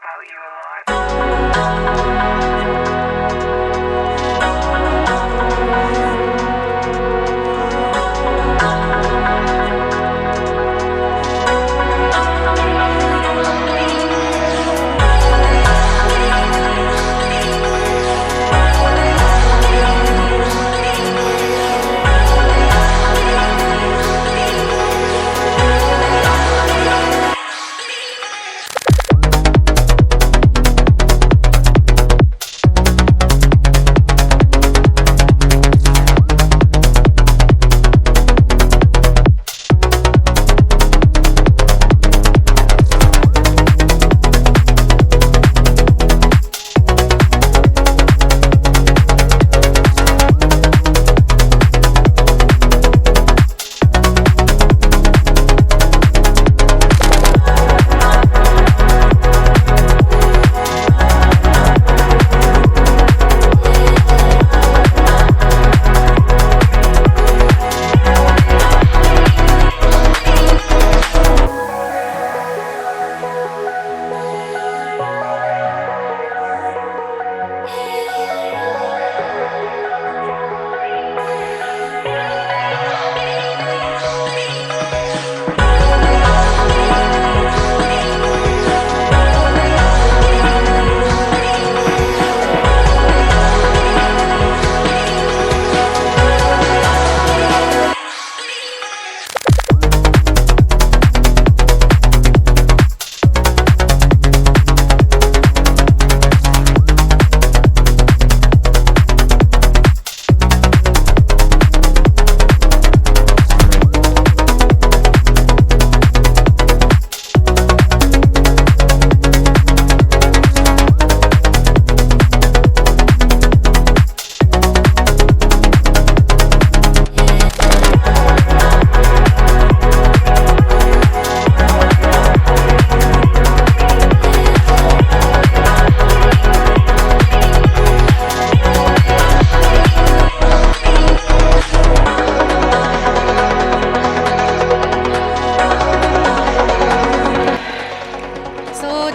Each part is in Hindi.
about you a lot.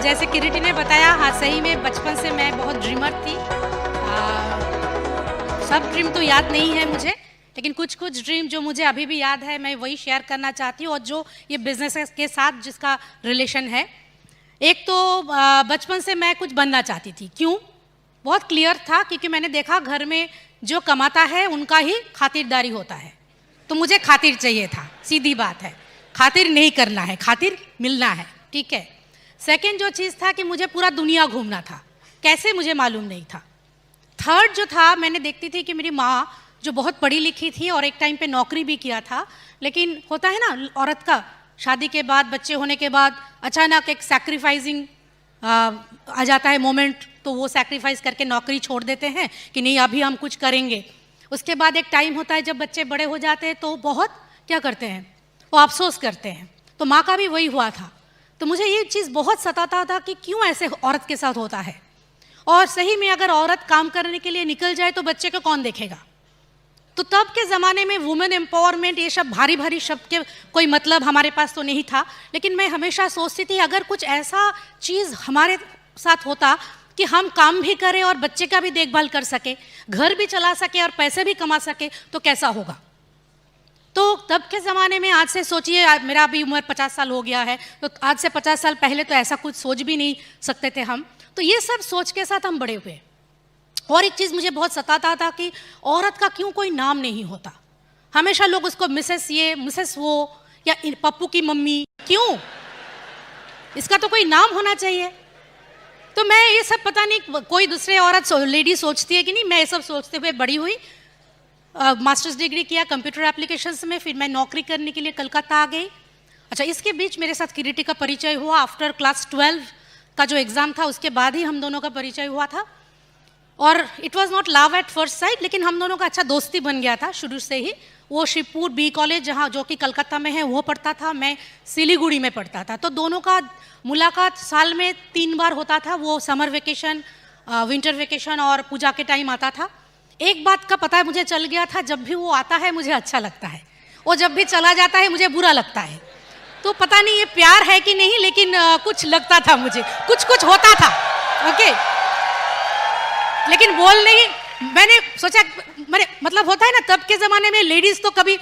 जैसे किरीटी ने बताया, हाँ सही में बचपन से मैं बहुत ड्रीमर थी। सब ड्रीम तो याद नहीं है मुझे, लेकिन कुछ कुछ ड्रीम जो मुझे अभी भी याद है मैं वही शेयर करना चाहती हूँ, और जो ये बिजनेस के साथ जिसका रिलेशन है। एक तो बचपन से मैं कुछ बनना चाहती थी। क्यों? बहुत क्लियर था, क्योंकि मैंने देखा घर में जो कमाता है उनका ही खातिरदारी होता है, तो मुझे खातिर चाहिए था। सीधी बात है, खातिर नहीं करना है, खातिर मिलना है, ठीक है। सेकंड जो चीज़ था कि मुझे पूरा दुनिया घूमना था। कैसे मुझे मालूम नहीं था। थर्ड जो था, मैंने देखती थी कि मेरी माँ जो बहुत पढ़ी लिखी थी और एक टाइम पे नौकरी भी किया था, लेकिन होता है ना औरत का शादी के बाद, बच्चे होने के बाद अचानक एक सैक्रिफाइसिंग आ जाता है मोमेंट, तो वो सैक्रिफाइस करके नौकरी छोड़ देते हैं कि नहीं अभी हम कुछ करेंगे। उसके बाद एक टाइम होता है जब बच्चे बड़े हो जाते हैं तो बहुत क्या करते हैं, वो अफसोस करते हैं। तो माँ का भी वही हुआ था। तो मुझे ये चीज़ बहुत सताता था कि क्यों ऐसे औरत के साथ होता है। और सही में अगर औरत काम करने के लिए निकल जाए तो बच्चे को कौन देखेगा। तो तब के ज़माने में वुमेन एम्पावरमेंट ये सब भारी भारी शब्द के कोई मतलब हमारे पास तो नहीं था, लेकिन मैं हमेशा सोचती थी अगर कुछ ऐसा चीज़ हमारे साथ होता कि हम काम भी करें और बच्चे का भी देखभाल कर सके, घर भी चला सके और पैसे भी कमा सके, तो कैसा होगा। तो तब के ज़माने में, आज से सोचिए मेरा अभी उम्र 50 साल हो गया है, तो आज से 50 साल पहले तो ऐसा कुछ सोच भी नहीं सकते थे हम। तो ये सब सोच के साथ हम बड़े हुए। और एक चीज़ मुझे बहुत सताता था कि औरत का क्यों कोई नाम नहीं होता। हमेशा लोग उसको मिसेस ये, मिसेस वो, या पप्पू की मम्मी, क्यों? इसका तो कोई नाम होना चाहिए। तो मैं ये सब पता नहीं कोई दूसरे औरत लेडी सोचती है कि नहीं, मैं ये सब सोचते हुए बड़ी हुई। मास्टर्स डिग्री किया कंप्यूटर एप्लीकेशंस में, फिर मैं नौकरी करने के लिए कलकत्ता आ गई। अच्छा, इसके बीच मेरे साथ किरीटी का परिचय हुआ। आफ्टर क्लास 12 का जो एग्ज़ाम था उसके बाद ही हम दोनों का परिचय हुआ था। और it was not love at first sight, लेकिन हम दोनों का अच्छा दोस्ती बन गया था शुरू से ही। वो शिवपुर बी कॉलेज जहाँ जो कि कलकत्ता में है वो पढ़ता था, मैं सिलीगुड़ी में पढ़ता था। तो दोनों का मुलाकात साल में 3 बार होता था। वो समर वेकेशन, विंटर वेकेशन और पूजा के टाइम आता था। एक बात का पता है मुझे चल गया था, जब भी वो आता है मुझे अच्छा लगता है, वो जब भी चला जाता है मुझे बुरा लगता है। तो पता नहीं ये प्यार है कि नहीं, लेकिन कुछ लगता था मुझे, कुछ कुछ होता था। ओके, लेकिन बोल नहीं, मैंने सोचा, मैंने मतलब होता है ना, तब के ज़माने में लेडीज़ तो कभी,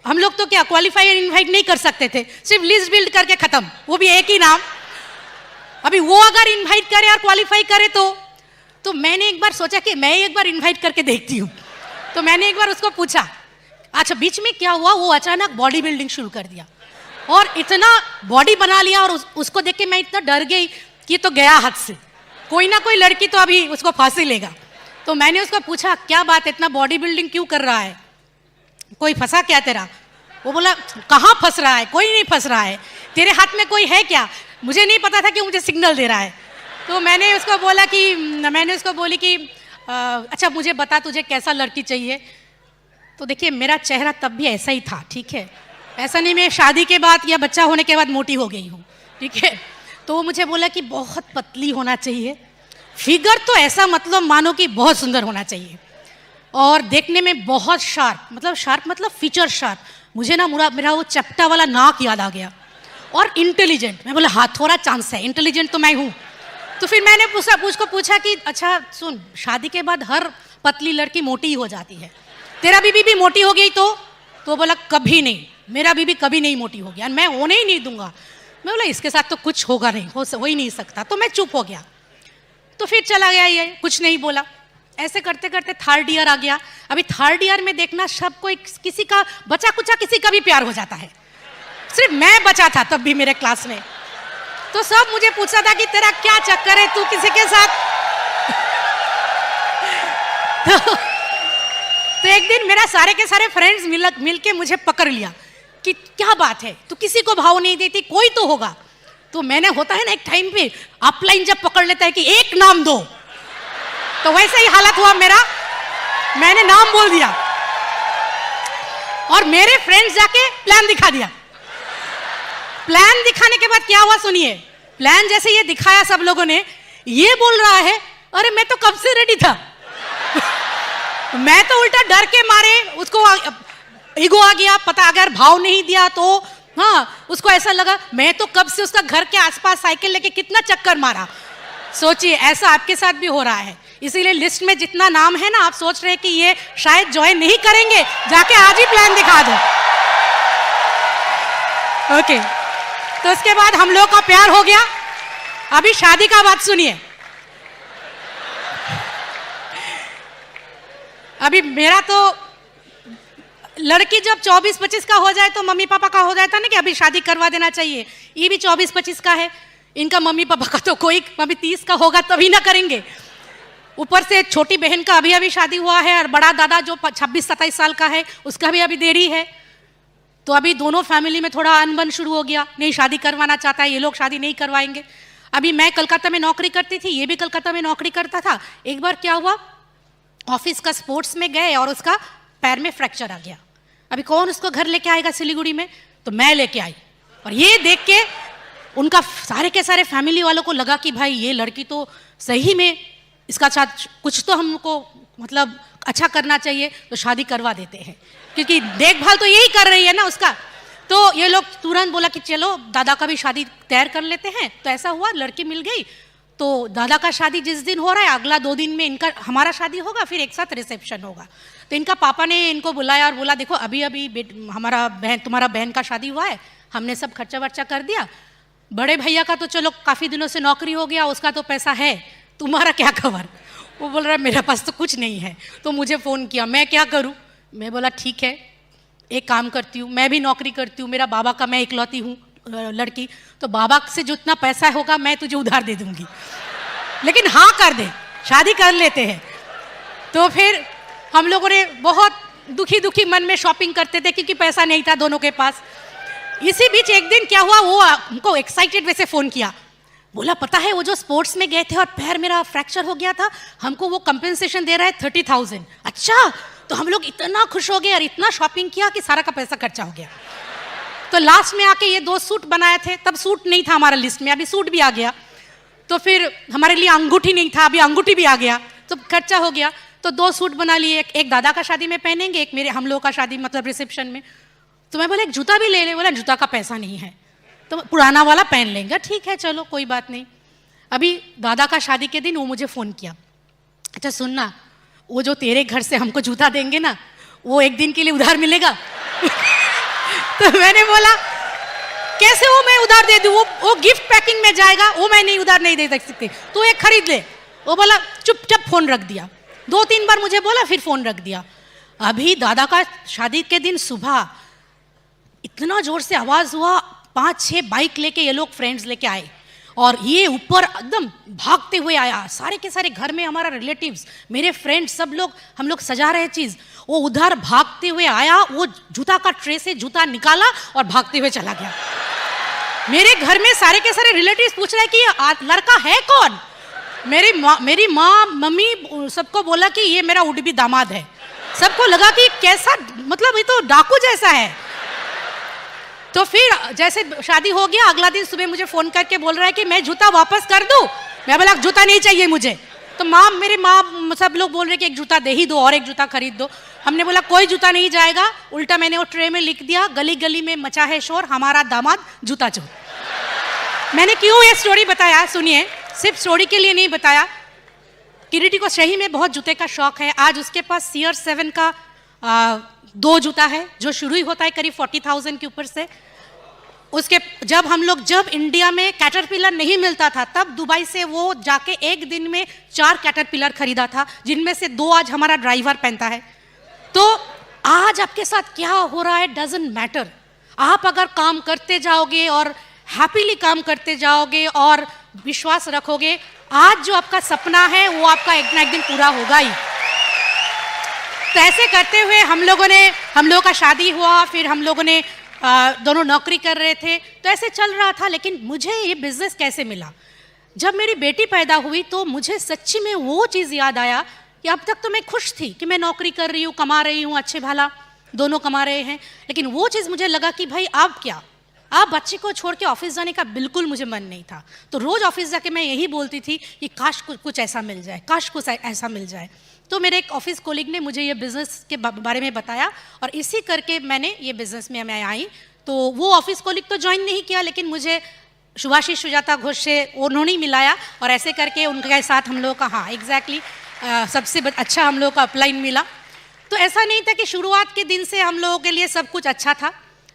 हम लोग तो क्या क्वालिफाई इनवाइट नहीं कर सकते थे, सिर्फ लिस्ट बिल्ड करके ख़त्म, वो भी एक ही नाम। अभी वो अगर इनवाइट करे और क्वालिफाई करे तो मैंने एक बार सोचा कि मैं एक बार इनवाइट करके देखती हूँ। तो मैंने एक बार उसको पूछा, अच्छा बीच में क्या हुआ, वो अचानक बॉडी बिल्डिंग शुरू कर दिया और इतना बॉडी बना लिया, और उसको देख के मैं इतना डर गई कि तो गया हाथ से, कोई ना कोई लड़की तो अभी उसको फांसी लेगा। तो मैंने उसको पूछा, क्या बात, इतना बॉडी बिल्डिंग क्यों कर रहा है, कोई फंसा क्या तेरा? वो बोला, कहाँ फंस रहा है, कोई नहीं फंस रहा है, तेरे हाथ में कोई है क्या? मुझे नहीं पता था कि मुझे सिग्नल दे रहा है। तो मैंने उसको बोली कि अच्छा मुझे बता, तुझे कैसा लड़की चाहिए? तो देखिए, मेरा चेहरा तब भी ऐसा ही था, ठीक है, ऐसा नहीं मैं शादी के बाद या बच्चा होने के बाद मोटी हो गई हूँ, ठीक है। तो वो मुझे बोला कि बहुत पतली होना चाहिए, फिगर तो ऐसा मतलब मानो कि बहुत सुंदर होना चाहिए, और देखने में बहुत शार्प मतलब फीचर शार्प। मुझे ना मेरा वो चपटा वाला नाक याद आ गया, और इंटेलिजेंट। मैं बोला हाँ, थोड़ा चांस है, इंटेलिजेंट तो मैं हूँ। तो फिर मैंने उसको पूछा कि अच्छा सुन, शादी के बाद हर पतली लड़की मोटी ही हो जाती है, तेरा बीबी भी मोटी हो गई तो बोला कभी नहीं, मेरा बीबी कभी नहीं मोटी हो गया, मैं होने ही नहीं दूंगा। मैं बोला इसके साथ तो कुछ होगा नहीं, हो ही नहीं सकता। तो मैं चुप हो गया। तो फिर चला गया, ये कुछ नहीं बोला। ऐसे करते करते थर्ड ईयर आ गया। अभी थर्ड ईयर में देखना, सब कोई किसी का बचा कुचा किसी का भी प्यार हो जाता है, सिर्फ मैं बचा था तब भी मेरे क्लास में। तो सब मुझे पूछा था कि तेरा क्या चक्कर है, तू किसी के साथ तो एक दिन मेरा सारे के सारे फ्रेंड्स मिल के मुझे पकड़ लिया कि क्या बात है, तू किसी को भाव नहीं देती, कोई तो होगा। तो मैंने, होता है ना एक टाइम पे अपलाइन जब पकड़ लेता है कि एक नाम दो, तो वैसे ही हालत हुआ मेरा। मैंने नाम बोल दिया और मेरे फ्रेंड्स जाके प्लान दिखा दिया। प्लान दिखाने के बाद क्या हुआ सुनिए। प्लान जैसे ये दिखाया सब लोगों ने, ये बोल रहा है अरे मैं तो कब से रेडी था मैं तो उल्टा डर के मारे, उसको ईगो आ गया, पता अगर भाव नहीं दिया तो हाँ, उसको ऐसा लगा मैं तो कब से उसका घर के आसपास साइकिल लेके कितना चक्कर मारा। सोचिए ऐसा आपके साथ भी हो रहा है। इसीलिए लिस्ट में जितना नाम है ना, आप सोच रहे हैं कि ये शायद ज्वाइन नहीं करेंगे, जाके आज ही प्लान दिखा दो। ओके, तो उसके बाद हम लोग का प्यार हो गया। अभी शादी का बात सुनिए। अभी मेरा तो लड़की जब 24-25 का हो जाए तो मम्मी पापा का हो जाता ना कि अभी शादी करवा देना चाहिए। ये भी 24-25 का है, इनका मम्मी पापा का तो कोई अभी 30 का होगा तभी ना करेंगे। ऊपर से छोटी बहन का अभी शादी हुआ है, और बड़ा दादा जो 26-27 साल का है उसका भी अभी देरी है। तो अभी दोनों फैमिली में थोड़ा अनबन शुरू हो गया, नहीं शादी करवाना चाहता है, ये लोग शादी नहीं करवाएंगे। अभी मैं कलकत्ता में नौकरी करती थी, ये भी कलकत्ता में नौकरी करता था। एक बार क्या हुआ, ऑफिस का स्पोर्ट्स में गए और उसका पैर में फ्रैक्चर आ गया। अभी कौन उसको घर लेके आएगा सिलीगुड़ी में, तो मैं लेके आई। और ये देख के उनका सारे के सारे फैमिली वालों को लगा कि भाई ये लड़की तो सही में, इसका साथ कुछ तो हमको मतलब अच्छा करना चाहिए, तो शादी करवा देते हैं, क्योंकि देखभाल तो यही कर रही है ना उसका। तो ये लोग तुरंत बोला कि चलो दादा का भी शादी तैयार कर लेते हैं। तो ऐसा हुआ, लड़की मिल गई। तो दादा का शादी जिस दिन हो रहा है, अगला 2 दिन में इनका हमारा शादी होगा, फिर एक साथ रिसेप्शन होगा। तो इनका पापा ने इनको बुलाया और बोला देखो अभी तुम्हारा बहन का शादी हुआ है, हमने सब खर्चा वर्चा कर दिया। बड़े भैया का तो चलो काफ़ी दिनों से नौकरी हो गया, उसका तो पैसा है, तुम्हारा क्या खबर? वो बोल रहा है मेरे पास तो कुछ नहीं है। तो मुझे फ़ोन किया, मैं क्या करूँ? मैं बोला ठीक है, एक काम करती हूँ, मैं भी नौकरी करती हूँ, मेरा बाबा का मैं इकलौती हूँ लड़की, तो बाबा से जितना पैसा होगा मैं तुझे उधार दे दूंगी, लेकिन हाँ कर दे, शादी कर लेते हैं। तो फिर हम लोगों ने बहुत दुखी मन में शॉपिंग करते थे, क्योंकि पैसा नहीं था दोनों के पास। इसी बीच एक दिन क्या हुआ, वो हमको एक्साइटेड वैसे फ़ोन किया, बोला पता है वो जो स्पोर्ट्स में गए थे और पैर मेरा फ्रैक्चर हो गया था, हमको वो कंपेंसेशन दे रहा है 30,000। अच्छा, तो हम लोग इतना खुश हो गए और इतना शॉपिंग किया कि सारा का पैसा खर्चा हो गया। तो लास्ट में आके ये 2 सूट बनाए थे, तब सूट नहीं था हमारा लिस्ट में, अभी सूट भी आ गया। तो फिर हमारे लिए अंगूठी नहीं था, अभी अंगूठी भी आ गया, तो खर्चा हो गया। तो 2 सूट बना लिए, एक दादा का शादी में पहनेंगे, एक हम लोग का शादी मतलब रिसेप्शन में। तो मैं बोला एक जूता भी ले ले, बोला जूता का पैसा नहीं है। तो पुराना वाला पहन लेंगे, ठीक है चलो कोई बात नहीं। अभी दादा का शादी के दिन वो मुझे फ़ोन किया, अच्छा सुनना, वो जो तेरे घर से हमको जूता देंगे ना, वो एक दिन के लिए उधार मिलेगा। तो मैंने बोला कैसे वो मैं उधार दे दूँ, वो गिफ्ट पैकिंग में जाएगा, वो मैं नहीं उधार नहीं दे सकती, तो एक खरीद ले। वो बोला चुपचाप फ़ोन रख दिया, 2-3 बार मुझे बोला फिर फ़ोन रख दिया। अभी दादा का शादी के दिन सुबह इतना ज़ोर से आवाज़ हुआ, 5-6 बाइक लेके ये लोग फ्रेंड्स लेके आए और ये ऊपर एकदम भागते हुए आया। सारे के सारे घर में हमारा रिलेटिव्स, मेरे फ्रेंड्स, सब लोग, हम लोग सजा रहे चीज़, वो उधर भागते हुए आया, वो जूता का ट्रे से जूता निकाला और भागते हुए चला गया। मेरे घर में सारे के सारे रिलेटिव्स पूछ रहे कि ये लड़का है कौन। मेरी माँ मम्मी सबको बोला कि ये मेरा वुड बी दामाद है। सबको लगा कि कैसा, मतलब ये तो डाकू जैसा है। तो फिर जैसे शादी हो गया, अगला दिन सुबह मुझे फ़ोन करके बोल रहा है कि मैं जूता वापस कर दूं। मैं बोला जूता नहीं चाहिए मुझे। तो मेरी माँ सब लोग बोल रहे कि एक जूता दे ही दो और एक जूता खरीद दो। हमने बोला कोई जूता नहीं जाएगा, उल्टा मैंने वो ट्रे में लिख दिया, गली गली में मचा है शोर, हमारा दामाद जूता चोर। मैंने क्यों ये स्टोरी बताया सुनिए, सिर्फ स्टोरी के लिए नहीं बताया। किरीटी को सही में बहुत जूते का शौक है। आज उसके पास सीयर 7 का 2 जूता है जो शुरू ही होता है करीब 40,000 के ऊपर से। उसके जब इंडिया में कैटरपिलर नहीं मिलता था, तब दुबई से वो जाके एक दिन में 4 कैटरपिलर खरीदा था, जिनमें से 2 आज हमारा ड्राइवर पहनता है। तो आज आपके साथ क्या हो रहा है डजंट मैटर। आप अगर काम करते जाओगे और हैप्पीली काम करते जाओगे और विश्वास रखोगे, आज जो आपका सपना है वो आपका एक ना एक दिन पूरा होगा ही। तो ऐसे करते हुए हम लोगों का शादी हुआ, फिर हम लोगों ने दोनों नौकरी कर रहे थे, तो ऐसे चल रहा था। लेकिन मुझे ये बिजनेस कैसे मिला, जब मेरी बेटी पैदा हुई तो मुझे सच्ची में वो चीज़ याद आया कि अब तक तो मैं खुश थी कि मैं नौकरी कर रही हूँ, कमा रही हूँ, अच्छे भला दोनों कमा रहे हैं। लेकिन वो चीज़ मुझे लगा कि भाई अब क्या, अब बच्चे को छोड़ के ऑफिस जाने का बिल्कुल मुझे मन नहीं था। तो रोज़ ऑफिस जाके मैं यही बोलती थी कि काश कुछ ऐसा मिल जाए, काश कुछ ऐसा मिल जाए। तो मेरे एक ऑफिस कोलिग ने मुझे ये बिज़नेस के बारे में बताया और इसी करके मैंने ये बिज़नेस में मैं आई। तो वो ऑफिस कोलिग तो ज्वाइन नहीं किया, लेकिन मुझे सुभाषिश सुजाता घोष से उन्होंने ही मिलाया और ऐसे करके उनके साथ हम लोग का, हाँ एग्जैक्टली, सबसे अच्छा हम लोग का अपलाइन मिला। तो ऐसा नहीं था कि शुरुआत के दिन से हम लोगों के लिए सब कुछ अच्छा था,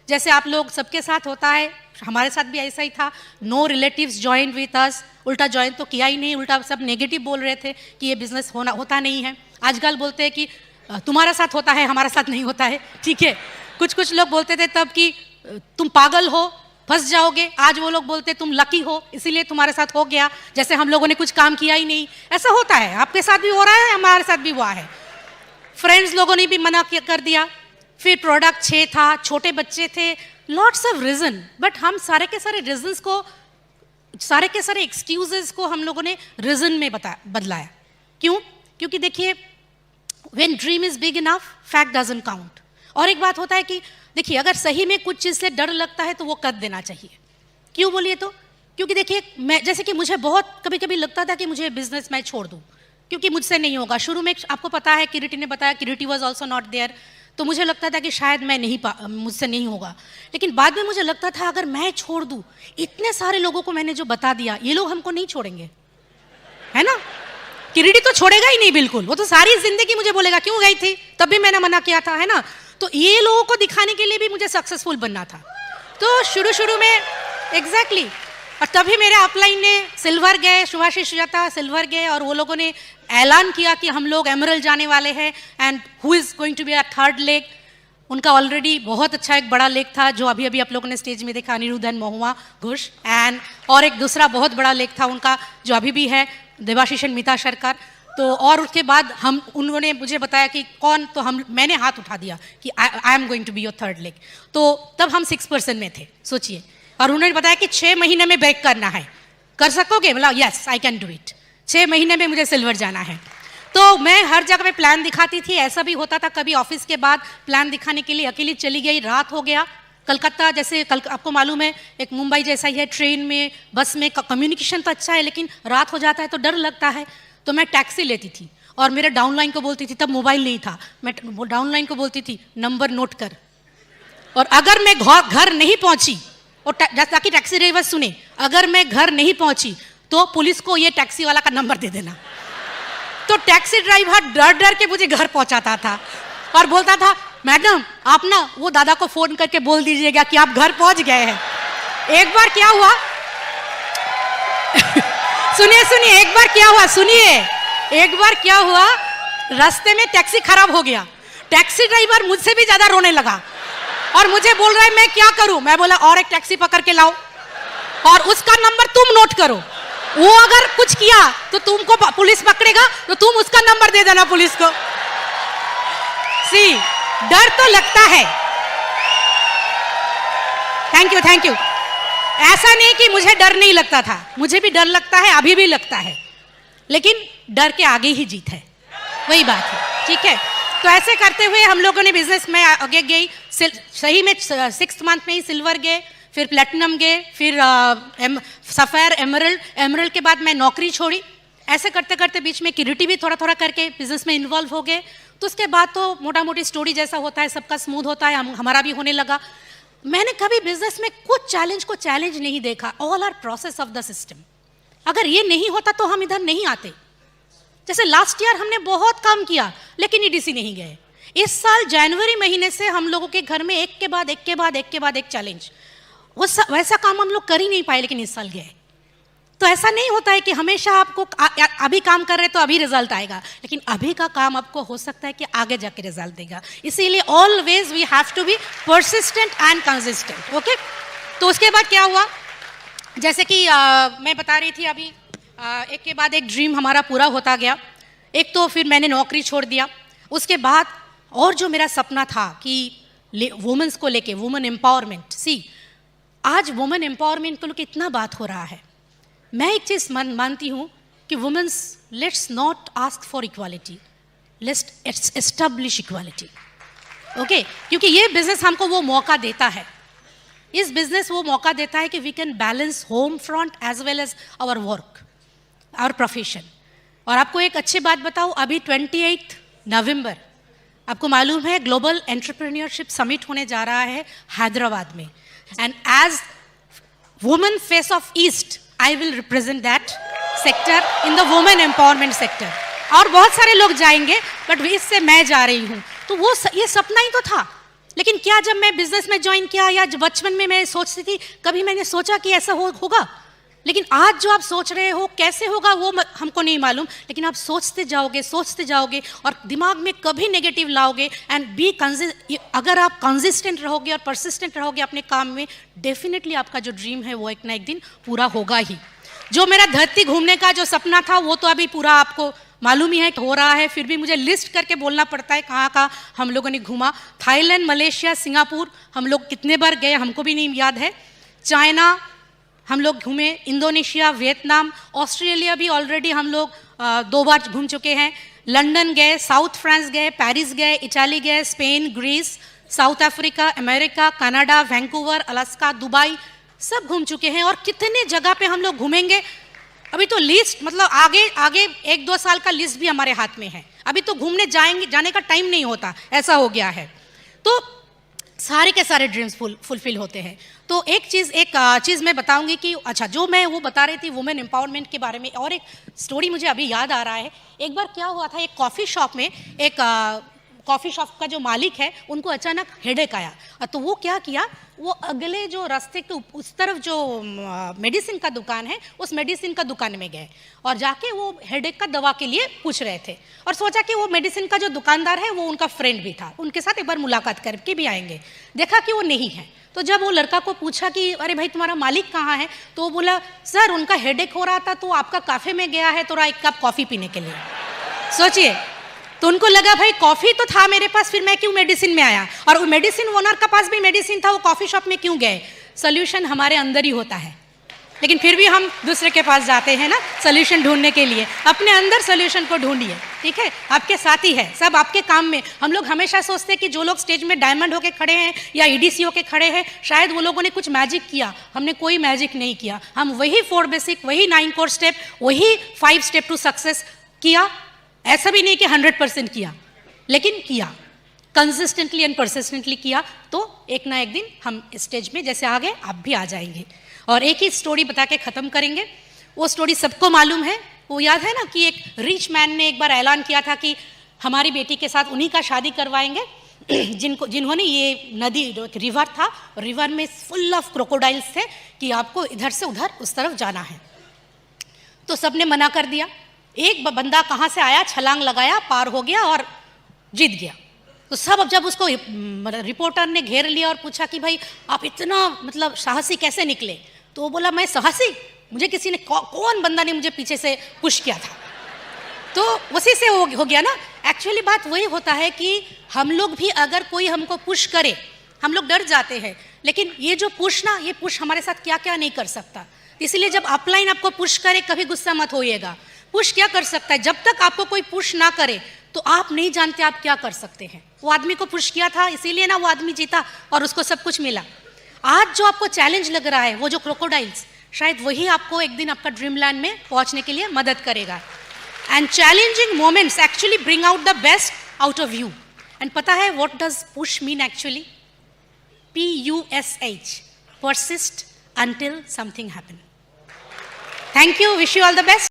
जैसे आप लोग सबके साथ होता है, हमारे साथ भी ऐसा ही था। No relatives join with us, उल्टा ज्वाइन तो किया ही नहीं, उल्टा सब नेगेटिव बोल रहे थे कि ये बिज़नेस होता नहीं है। आजकल बोलते हैं कि तुम्हारा साथ होता है, हमारा साथ नहीं होता है, ठीक है। कुछ लोग बोलते थे तब कि तुम पागल हो, फंस जाओगे। आज वो लोग बोलते तुम लकी हो, इसीलिए तुम्हारे साथ हो गया, जैसे हम लोगों ने कुछ काम किया ही नहीं। ऐसा होता है, आपके साथ भी हो रहा है, हमारे साथ भी हुआ है। फ्रेंड्स लोगों ने भी मना कर दिया। फिर प्रोडक्ट 6 था, छोटे बच्चे थे, लॉट्स ऑफ रीज़न। बट हम सारे के सारे रीजंस को, सारे के सारे एक्सक्यूजेस को हम लोगों ने रीज़न में बदलाया। क्यों? क्योंकि देखिए, when dream is big enough, fact doesn't count. और एक बात होता है कि देखिए, अगर सही में कुछ चीज़ से डर लगता है तो वो कर देना चाहिए। क्यों बोलिए तो? क्योंकि देखिए, मैं जैसे कि मुझे बहुत कभी कभी लगता था कि मुझे बिजनेस मैं छोड़ दूँ क्योंकि मुझसे नहीं होगा। शुरू में आपको पता है, किरीटी ने बताया, किरीटी वॉज ऑल्सो नॉट देयर, तो मुझे लगता था कि शायद मैं मुझसे नहीं होगा। लेकिन बाद में मुझे लगता था अगर मैं छोड़ दूँ, इतने सारे लोगों को मैंने जो बता दिया, ये लोग हमको नहीं छोड़ेंगे, है ना। किरीटी तो छोड़ेगा ही नहीं बिल्कुल, वो तो सारी जिंदगी मुझे बोलेगा क्यों गई थी, तब भी मैंने मना किया था, है ना। तो ये लोगों को दिखाने के लिए भी मुझे सक्सेसफुल बनना था। तो शुरू में एग्जैक्टली, और तभी मेरे अपलाइन ने सिल्वर गए, सुभाषिश सुजाता सिल्वर गए, और वो लोगों ने ऐलान किया कि हम लोग एमरल्ड जाने वाले हैं, and who is going to be a third leg. उनका ऑलरेडी बहुत अच्छा एक बड़ा लेग था जो अभी आप लोगों ने स्टेज में देखा, अनिरुद्धन महुआ घोष, एंड और एक दूसरा बहुत बड़ा लेग था उनका जो अभी भी है, देवाशीषन मीता सरकार। तो और उसके बाद उन्होंने मुझे बताया कि कौन, तो मैंने हाथ उठा दिया कि I am going to be your third leg. तो तब हम 6% में थे, सोचिए। और उन्होंने बताया कि 6 महीने में ब्रेक करना है, कर सकोगे? बोला yes I can do it, 6 महीने में मुझे सिल्वर जाना है। तो मैं हर जगह पे प्लान दिखाती थी। ऐसा भी होता था कभी ऑफिस के बाद प्लान दिखाने के लिए अकेली चली गई, रात हो गया। कलकत्ता जैसे आपको मालूम है, एक मुंबई जैसा ही है, ट्रेन में बस में कम्युनिकेशन तो अच्छा है, लेकिन रात हो जाता है तो डर लगता है। तो मैं टैक्सी लेती थी और मेरे डाउनलाइन को बोलती थी, तब मोबाइल नहीं था, मैं डाउनलाइन को बोलती थी नंबर नोट कर, और अगर मैं घर नहीं पहुंची और ताकि टैक्सी ड्राइवर सुने, अगर मैं घर नहीं पहुंची तो पुलिस को ये टैक्सी वाला का नंबर दे देना। तो टैक्सी ड्राइवर डर डर के मुझे घर पहुंचाता था और बोलता था, मैडम आप ना वो दादा को फोन करके बोल दीजिएगा कि आप घर पहुंच गए हैं। एक बार क्या हुआ सुनिए सुनिए, एक बार क्या हुआ सुनिए, एक बार क्या हुआ, रास्ते में टैक्सी खराब हो गया, टैक्सी ड्राइवर मुझसे भी ज्यादा रोने लगा और मुझे बोल रहा है मैं क्या करूं। मैं बोला और एक टैक्सी पकड़ के लाओ और उसका नंबर तुम नोट करो, वो अगर कुछ किया तो तुमको पुलिस पकड़ेगा, तो तुम उसका नंबर दे देना पुलिस को। सी, डर तो लगता है। Thank you. ऐसा नहीं कि मुझे डर नहीं लगता था, मुझे भी डर लगता है, अभी भी लगता है, लेकिन डर के आगे ही जीत है, वही बात है, ठीक है। तो ऐसे करते हुए हम लोगों ने बिजनेस में आगे गई, सही में 6th मंथ में ही सिल्वर गए, फिर प्लेटिनम गए, फिर सफायर, एमरल्ड के बाद मैं नौकरी छोड़ी। ऐसे करते करते बीच में किरिटी भी थोड़ा थोड़ा करके बिजनेस में इन्वॉल्व हो गए। तो उसके बाद तो मोटा मोटी स्टोरी जैसा होता है, सबका स्मूथ होता है, हमारा भी होने लगा। मैंने कभी बिजनेस में कुछ चैलेंज को चैलेंज नहीं देखा, all are process of the system. अगर ये नहीं होता तो हम इधर नहीं आते। जैसे लास्ट ईयर हमने बहुत काम किया लेकिन ईडीसी नहीं गए। इस साल जनवरी महीने से हम लोगों के घर में एक के बाद एक चैलेंज, वैसा काम हम लोग कर ही नहीं पाए, लेकिन इस साल गए। तो ऐसा नहीं होता है कि हमेशा आपको अभी काम कर रहे तो अभी रिजल्ट आएगा, लेकिन अभी का काम आपको हो सकता है कि आगे जाके रिजल्ट देगा। इसीलिए always we have to be persistent and consistent. Okay, तो उसके बाद क्या हुआ, जैसे कि मैं बता रही थी अभी, एक के बाद एक ड्रीम हमारा पूरा होता गया। एक तो फिर मैंने नौकरी छोड़ दिया, उसके बाद और जो मेरा सपना था कि वुमेन्स को लेके, वुमेन एम्पावरमेंट। सी, आज वुमेन एम्पावरमेंट को लेकर इतना बात हो रहा है। मैं एक चीज़ मानती हूँ कि women's, let's not ask for equality, let's establish equality. Okay, क्योंकि ये बिजनेस हमको वो मौका देता है, इस बिजनेस वो मौका देता है कि we can balance home front as well as our work, our profession. और आपको एक अच्छी बात बताऊँ, अभी 28 नवंबर आपको मालूम है ग्लोबल एंटरप्रेन्योरशिप समिट होने जा रहा है हैदराबाद में, and as women face of east I will represent that sector in the women empowerment sector। और बहुत सारे लोग जाएंगे, बट इससे मैं जा रही हूँ। तो वो ये सपना ही तो था, लेकिन क्या जब मैं बिजनेस में ज्वाइन किया या बचपन में मैं सोचती थी, कभी मैंने सोचा कि ऐसा होगा? लेकिन आज जो आप सोच रहे हो कैसे होगा वो हमको नहीं मालूम, लेकिन आप सोचते जाओगे और दिमाग में कभी नेगेटिव लाओगे एंड अगर आप कंसिस्टेंट रहोगे और परसिस्टेंट रहोगे अपने काम में, डेफिनेटली आपका जो ड्रीम है वो एक ना एक दिन पूरा होगा ही। जो मेरा धरती घूमने का जो सपना था वो तो अभी पूरा आपको मालूम ही है हो रहा है, फिर भी मुझे लिस्ट करके बोलना पड़ता है कहाँ कहाँ हम लोगों ने घूमा। थाईलैंड, मलेशिया, सिंगापुर हम लोग कितने बार गए हमको भी नहीं याद है। चाइना हम लोग घूमे, इंडोनेशिया, वियतनाम, ऑस्ट्रेलिया भी ऑलरेडी हम लोग 2 बार घूम चुके हैं। लंदन गए, साउथ फ्रांस गए, पेरिस गए, इटाली गए, Spain, Greece, South Africa, America, Canada, Vancouver, Alaska, Dubai, सब घूम चुके हैं। और कितने जगह पे हम लोग घूमेंगे, अभी तो लिस्ट, मतलब आगे 1-2 साल का लिस्ट भी हमारे हाथ में है। अभी तो घूमने जाने का टाइम नहीं होता, ऐसा हो गया है। तो सारे के सारे ड्रीम्स फुलफिल होते हैं। तो एक चीज़ मैं बताऊंगी कि अच्छा, जो मैं वो बता रही थी वुमेन एम्पावरमेंट के बारे में, और एक स्टोरी मुझे अभी याद आ रहा है। एक बार क्या हुआ था, एक कॉफ़ी शॉप में कॉफ़ी शॉप का जो मालिक है उनको अचानक हेडेक आया, तो वो क्या किया, वो अगले जो रास्ते के उस तरफ जो मेडिसिन का दुकान है उस मेडिसिन का दुकान में गए और जाके वो हेडेक का दवा के लिए पूछ रहे थे, और सोचा कि वो मेडिसिन का जो दुकानदार है वो उनका फ्रेंड भी था, उनके साथ एक बार मुलाकात करके भी आएंगे। देखा कि वो नहीं है, तो जब वो लड़का को पूछा कि अरे भाई तुम्हारा मालिक कहाँ है, तो वो बोला सर उनका हेडेक हो रहा था तो आपका कैफे में गया है थोड़ा 1 कप कॉफ़ी पीने के लिए। सोचिए, तो उनको लगा भाई कॉफ़ी तो था मेरे पास, फिर मैं क्यों मेडिसिन में आया, और मेडिसिन ओनर के पास भी मेडिसिन था, वो कॉफ़ी शॉप में क्यों गए। सोल्यूशन हमारे अंदर ही होता है, लेकिन फिर भी हम दूसरे के पास जाते हैं ना सोल्यूशन ढूंढने के लिए। अपने अंदर सोल्यूशन को ढूंढिए, ठीक है, आपके साथ ही है, सब आपके काम में। हम लोग हमेशा सोचते हैं कि जो लोग स्टेज में डायमंड होके खड़े हैं या ईडीसी होके खड़े हैं, शायद वो लोगों ने कुछ मैजिक किया। हमने कोई मैजिक नहीं किया, हम वही 4 बेसिक, वही 9 कोर स्टेप, वही 5 स्टेप टू सक्सेस किया। ऐसा भी नहीं कि 100% किया, लेकिन किया, कंसिस्टेंटली एंड परसिस्टेंटली किया तो एक ना एक दिन हम स्टेज में जैसे आ गए आप भी आ जाएंगे। और एक ही स्टोरी बता के ख़त्म करेंगे। वो स्टोरी सबको मालूम है। वो याद है ना कि एक रिच मैन ने एक बार ऐलान किया था कि हमारी बेटी के साथ उन्हीं का शादी करवाएंगे जिन्होंने ये नदी रिवर था, रिवर में फुल ऑफ क्रोकोडाइल्स थे कि आपको इधर से उधर उस तरफ जाना है। तो सबने मना कर दिया। एक बंदा कहाँ से आया, छलांग लगाया, पार हो गया और जीत गया। तो सब जब उसको रिपोर्टर ने घेर लिया और पूछा कि भाई आप इतना मतलब साहसी कैसे निकले, तो वो बोला मैं साहसी, मुझे किसी ने कौन बंदा ने मुझे पीछे से पुश किया था। तो उसी से हो गया ना। एक्चुअली बात वही होता है कि हम लोग भी अगर कोई हमको पुश करे हम लोग डर जाते हैं, लेकिन ये जो पुश ना, ये पुश हमारे साथ क्या क्या नहीं कर सकता। इसलिए जब अपलाइन आपको पुश करे कभी गुस्सा मत होइएगा। पुश क्या कर सकता है, जब तक आपको कोई पुश ना करे तो आप नहीं जानते आप क्या कर सकते हैं। वो आदमी को पुश किया था इसीलिए ना वो आदमी जीता और उसको सब कुछ मिला। आज जो आपको चैलेंज लग रहा है वो जो क्रोकोडाइल्स, शायद वही आपको एक दिन आपका ड्रीम लैंड में पहुंचने के लिए मदद करेगा। And challenging moments actually bring out the best out of you. And पता है what does push mean actually? PUSH, persist until something happen. Thank you, wish you all the best.